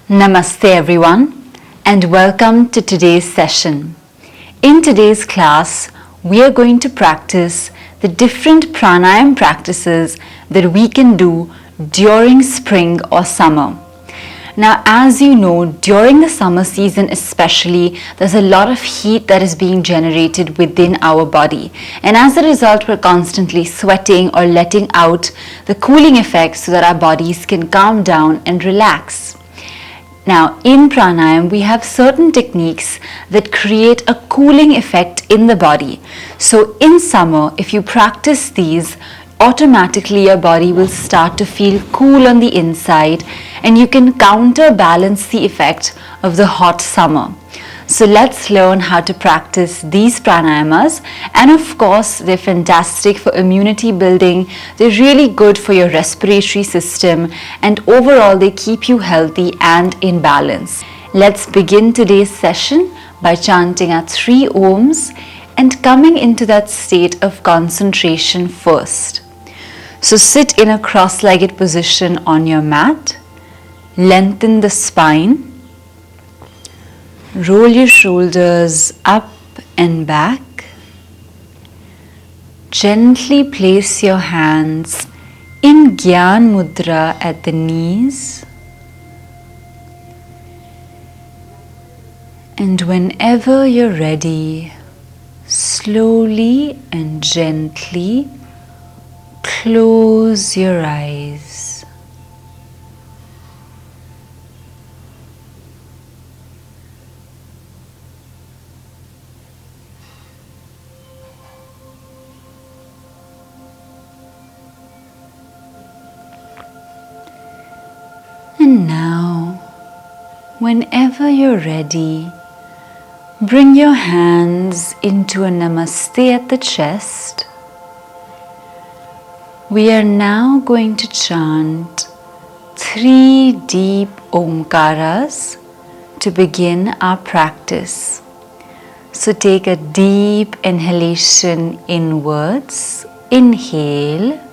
Namaste everyone and welcome to today's session. In today's class, we are going to practice the different pranayama practices that we can do during spring or summer. Now, as you know, during the summer season especially, there's a lot of heat that is being generated within our body. And as a result, we're constantly sweating or letting out the cooling effects so that our bodies can calm down and relax. Now, in pranayama, we have certain techniques that create a cooling effect in the body. So in summer, if you practice these, automatically your body will start to feel cool on the inside and you can counterbalance the effect of the hot summer. So let's learn how to practice these pranayamas, and of course they're fantastic for immunity building, they're really good for your respiratory system, and overall they keep you healthy and in balance. Let's begin today's session by chanting our 3 Oms and coming into that state of concentration first. So sit in a cross-legged position on your mat, lengthen the spine, roll your shoulders up and back. Gently place your hands in Gyan Mudra at the knees. And whenever you're ready, slowly and gently close your eyes. And now, whenever you're ready, bring your hands into a Namaste at the chest. We are now going to chant 3 deep Omkaras to begin our practice. So take a deep inhalation inwards. Inhale.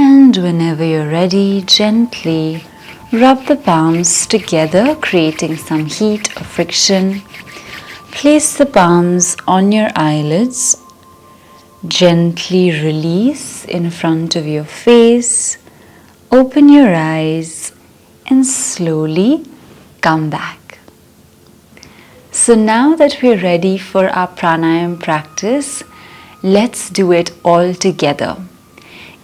And whenever you're ready, gently rub the palms together, creating some heat or friction. Place the palms on your eyelids. Gently release in front of your face. Open your eyes and slowly come back. So now that we're ready for our pranayama practice, let's do it all together.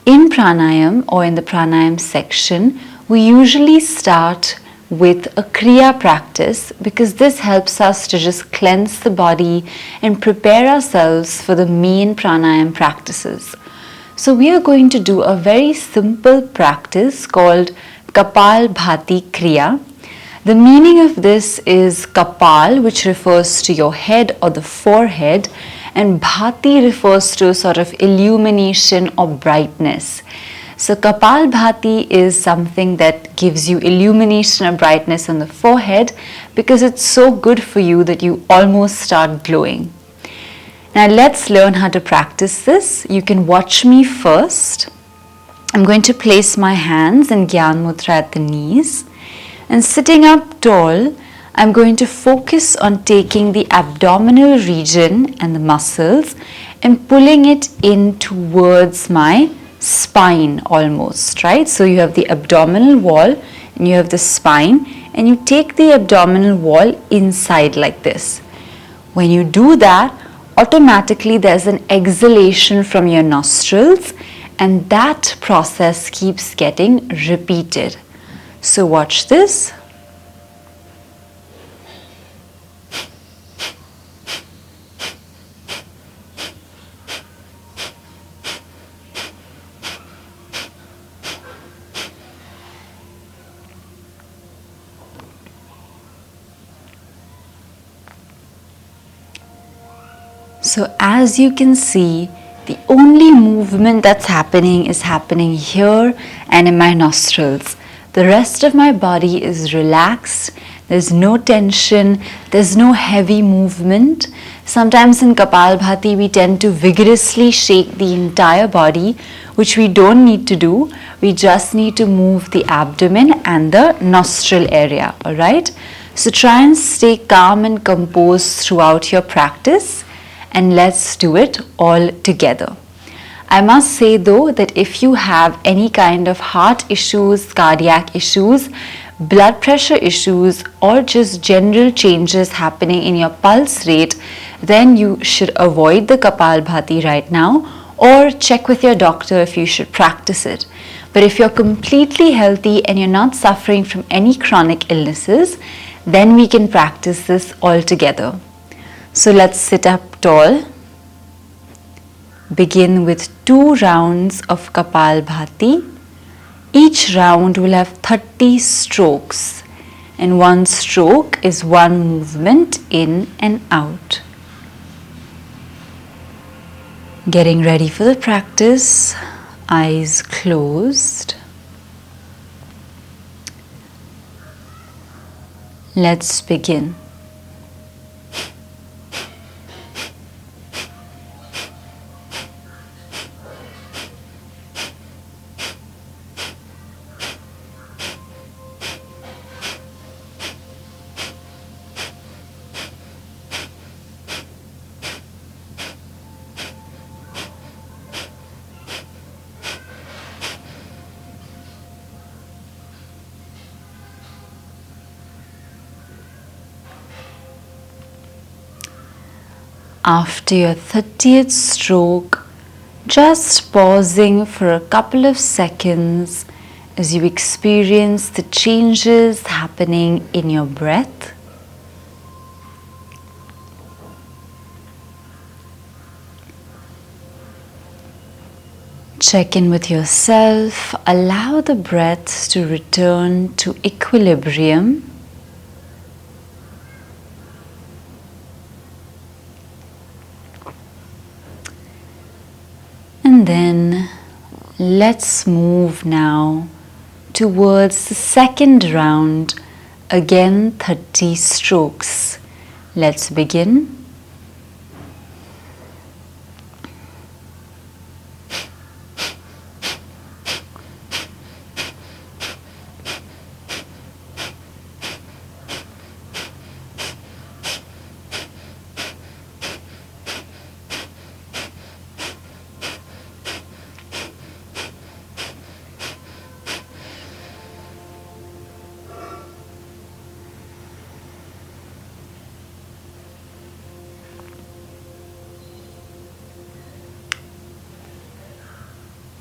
In pranayama or in the pranayama section, we usually start with a kriya practice because this helps us to just cleanse the body and prepare ourselves for the main pranayama practices. So we are going to do a very simple practice called Kapalbhati Kriya. The meaning of this is Kapal, which refers to your head or the forehead, and Bhati refers to sort of illumination or brightness. So Kapalbhati is something that gives you illumination or brightness on the forehead because it's so good for you that you almost start glowing. Now let's learn how to practice this. You can watch me first. I'm going to place my hands in Gyan Mudra at the knees, and sitting up tall, I'm going to focus on taking the abdominal region and the muscles and pulling it in towards my spine almost, right? So you have the abdominal wall and you have the spine, and you take the abdominal wall inside like this. When you do that, automatically there's an exhalation from your nostrils, and that process keeps getting repeated. So watch this. So as you can see, the only movement that's happening is happening here and in my nostrils. The rest of my body is relaxed. There's no tension. There's no heavy movement. Sometimes in Kapalbhati, we tend to vigorously shake the entire body, which we don't need to do. We just need to move the abdomen and the nostril area, alright? So try and stay calm and composed throughout your practice. And let's do it all together. I must say though that if you have any kind of heart issues, cardiac issues, blood pressure issues, or just general changes happening in your pulse rate, then you should avoid the Kapalbhati right now, or check with your doctor if you should practice it. But if you're completely healthy and you're not suffering from any chronic illnesses, then we can practice this all together. So let's sit up tall. Begin with 2 rounds of Kapalbhati. Each round will have 30 strokes, and 1 stroke is 1 movement in and out. Getting ready for the practice, eyes closed. Let's begin. After your 30th stroke, just pausing for a couple of seconds as you experience the changes happening in your breath. Check in with yourself, allow the breath to return to equilibrium. And then let's move now towards the second round, again 30 strokes. Let's begin.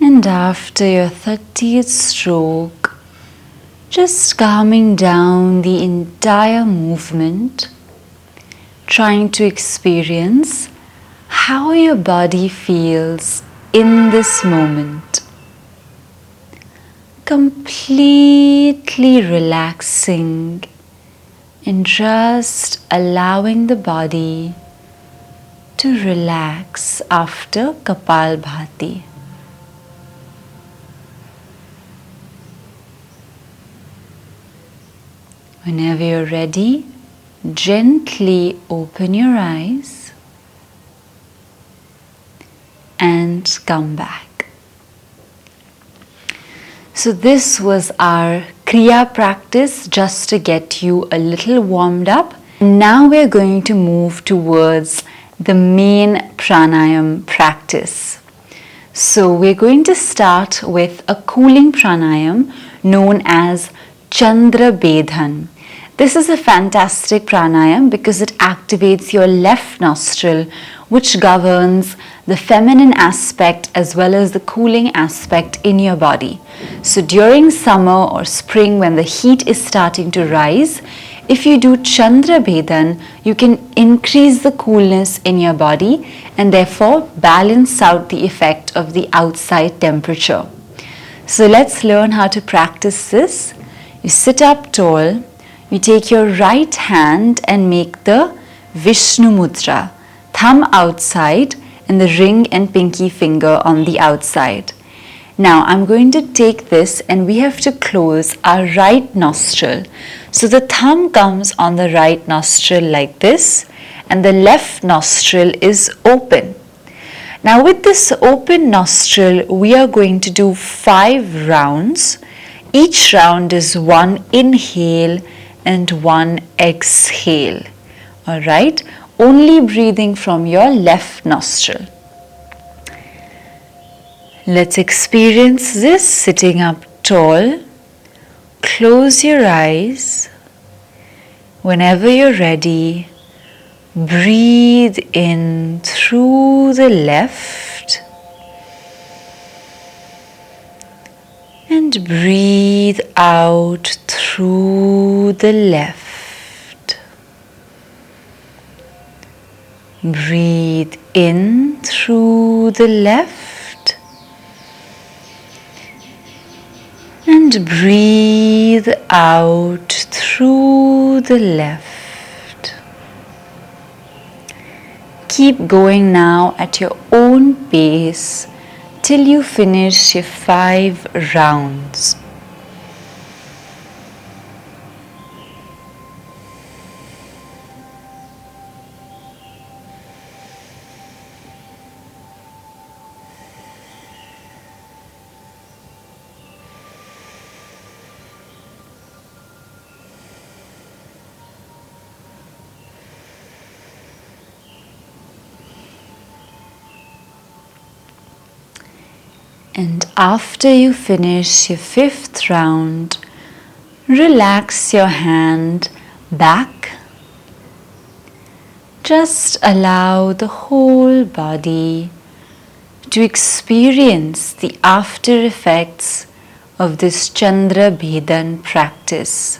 And after your 30th stroke, just calming down the entire movement, trying to experience how your body feels in this moment. Completely relaxing and just allowing the body to relax after Kapalbhati. Whenever you're ready, gently open your eyes and come back. So this was our Kriya practice just to get you a little warmed up. Now we're going to move towards the main pranayam practice. So we're going to start with a cooling pranayam known as Chandra Bedhan. This is a fantastic pranayam because it activates your left nostril, which governs the feminine aspect as well as the cooling aspect in your body. So during summer or spring when the heat is starting to rise, if you do Chandra Bhedan, you can increase the coolness in your body and therefore balance out the effect of the outside temperature. So let's learn how to practice this. You sit up tall, you take your right hand and make the Vishnu Mudra, thumb outside and the ring and pinky finger on the outside. Now I'm going to take this and we have to close our right nostril. So the thumb comes on the right nostril like this and the left nostril is open. Now with this open nostril, we are going to do 5 rounds. Each round is 1 inhale and 1 exhale. Alright, only breathing from your left nostril. Let's experience this sitting up tall. Close your eyes. Whenever you're ready, breathe in through the left and breathe out through the left. Breathe in through the left and breathe out through the left. Keep going now at your own pace till you finish your 5 rounds. And after you finish your 5th round, relax your hand back. Just allow the whole body to experience the after effects of this Chandra Bhedan practice.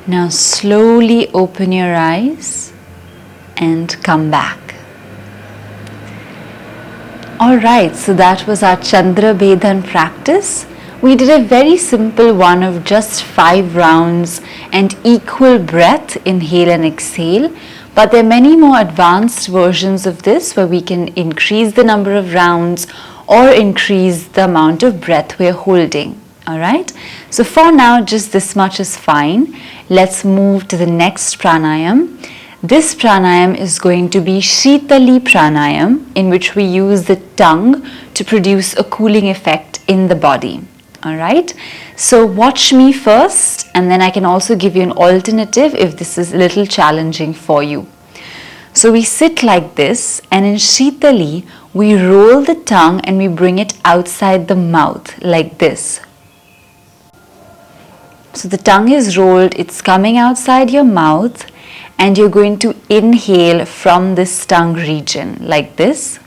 Now slowly open your eyes and come back. Alright, so that was our Chandra Bhedan practice. We did a very simple one of just 5 rounds and equal breath, inhale and exhale. But there are many more advanced versions of this where we can increase the number of rounds or increase the amount of breath we're holding. Alright, so for now just this much is fine. Let's move to the next pranayam. This pranayam is going to be Sheetali Pranayama, in which we use the tongue to produce a cooling effect in the body. Alright, so watch me first and then I can also give you an alternative if this is a little challenging for you. So we sit like this and in Sheetali we roll the tongue and we bring it outside the mouth like this. So the tongue is rolled, it's coming outside your mouth. And you're going to inhale from this tongue region like this.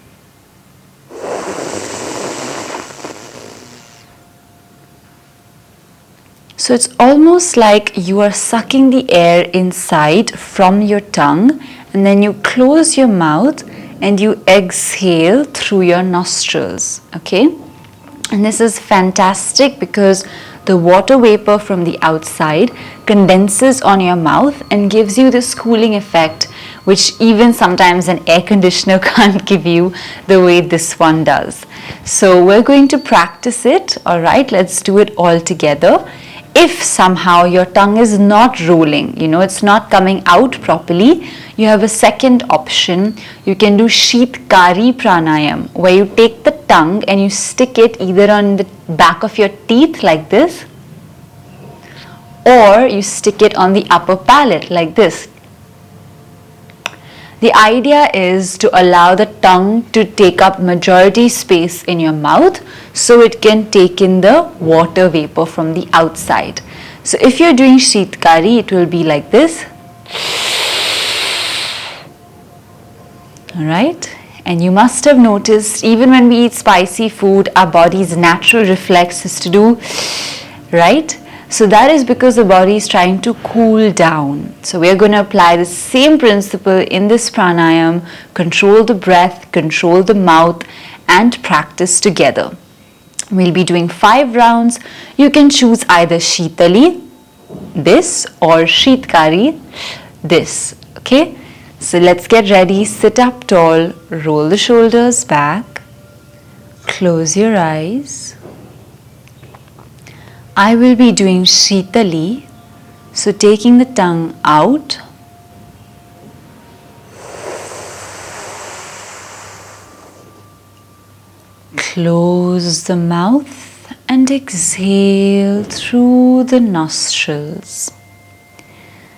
So it's almost like you are sucking the air inside from your tongue and then you close your mouth and you exhale through your nostrils. Okay? And this is fantastic because the water vapor from the outside condenses on your mouth and gives you this cooling effect which even sometimes an air conditioner can't give you the way this one does. So we're going to practice it. Alright, let's do it all together. If somehow your tongue is not rolling, it's not coming out properly, you have a second option. You can do Sheetkari Pranayama, where you take the tongue and you stick it either on the back of your teeth like this, or you stick it on the upper palate like this. The idea is to allow the tongue to take up majority space in your mouth so it can take in the water vapor from the outside. So if you're doing Sheetkari, it will be like this. Alright? And you must have noticed, even when we eat spicy food, our body's natural reflex is to do, right? So that is because the body is trying to cool down. So we are going to apply the same principle in this pranayam, control the breath, control the mouth, and practice together. We'll be doing 5 rounds. You can choose either Sheetali, this, or Sheetkari, this. Okay? So let's get ready. Sit up tall, roll the shoulders back, close your eyes. I will be doing Sheetali, so taking the tongue out. Close the mouth and exhale through the nostrils.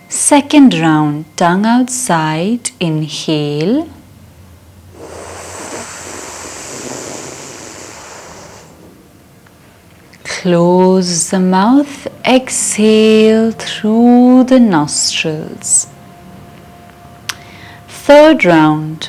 Second round, tongue outside, inhale. Close the mouth, exhale through the nostrils. Third round.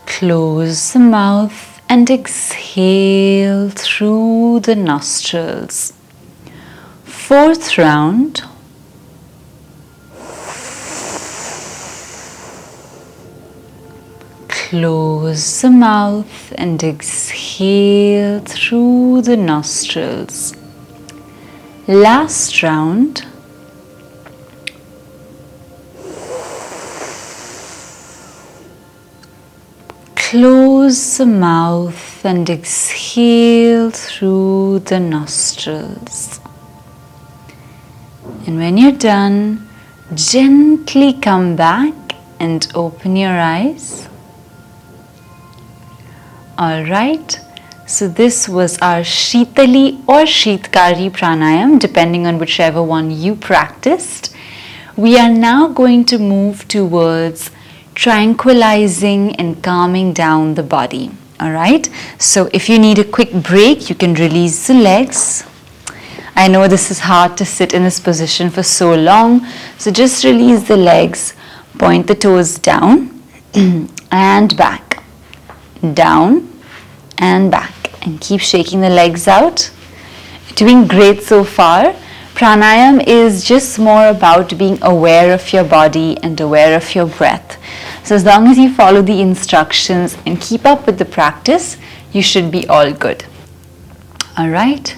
Close the mouth and exhale through the nostrils. Fourth round. Close the mouth and exhale through the nostrils. Last round. Close the mouth and exhale through the nostrils. And when you're done, gently come back and open your eyes. Alright, so this was our Sheetali or Sheetkari Pranayam, depending on whichever one you practiced. We are now going to move towards tranquilizing and calming down the body. Alright, so if you need a quick break, you can release the legs. I know this is hard to sit in this position for so long, so just release the legs, point the toes down and back, down and back, and keep shaking the legs out. Doing great so far. Pranayam is just more about being aware of your body and aware of your breath. So as long as you follow the instructions and keep up with the practice, you should be all good. Alright.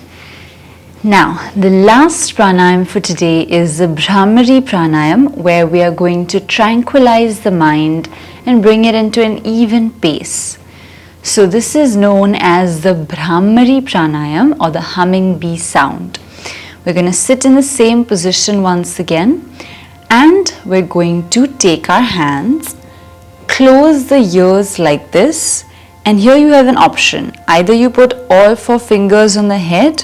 Now, the last pranayam for today is the Bhramari Pranayama, where we are going to tranquilize the mind and bring it into an even pace. So this is known as the Bhramari Pranayama, or the humming bee sound. We're going to sit in the same position once again, and we're going to take our hands, close the ears like this, and here you have an option. Either you put all 4 fingers on the head,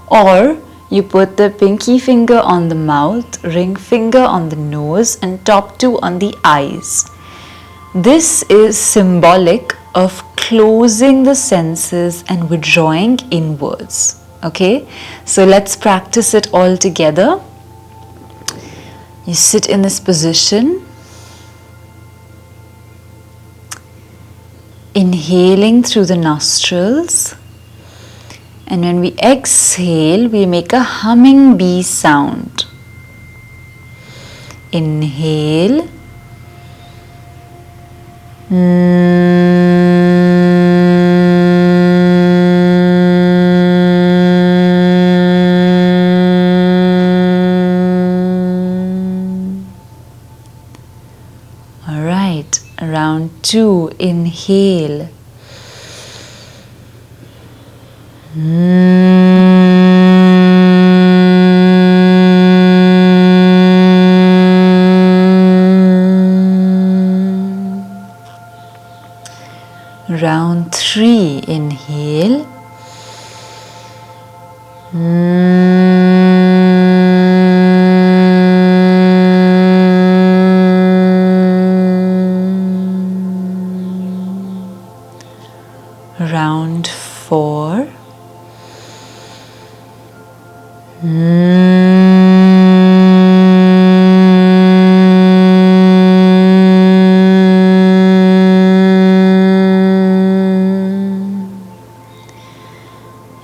or you put the pinky finger on the mouth, ring finger on the nose, and top 2 on the eyes. This is symbolic of closing the senses and withdrawing inwards. Okay, so let's practice it all together. You sit in this position, inhaling through the nostrils, and when we exhale, we make a humming bee sound. Inhale. All right, round 2, inhale. Round 3, inhale. round 4.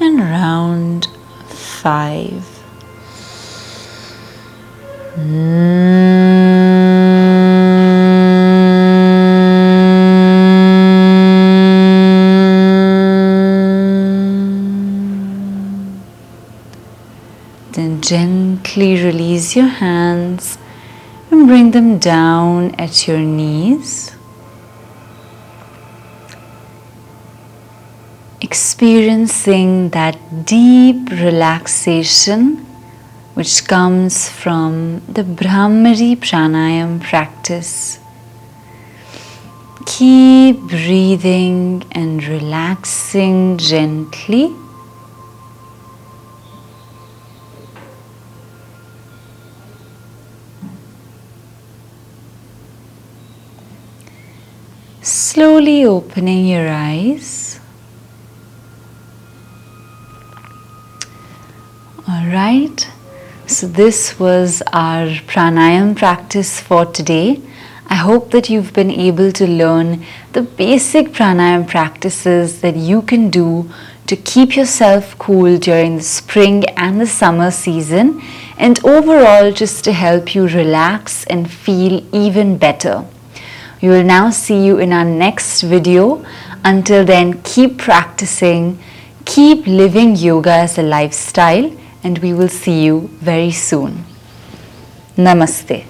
And round 5. Then gently release your hands and bring them down at your knees. Experiencing that deep relaxation which comes from the Bhramari Pranayama practice. Keep breathing and relaxing gently. Slowly opening your eyes. Alright, so this was our pranayama practice for today. I hope that you've been able to learn the basic pranayama practices that you can do to keep yourself cool during the spring and the summer season, and overall just to help you relax and feel even better. We will now see you in our next video. Until then, keep practicing, keep living yoga as a lifestyle, and we will see you very soon. Namaste.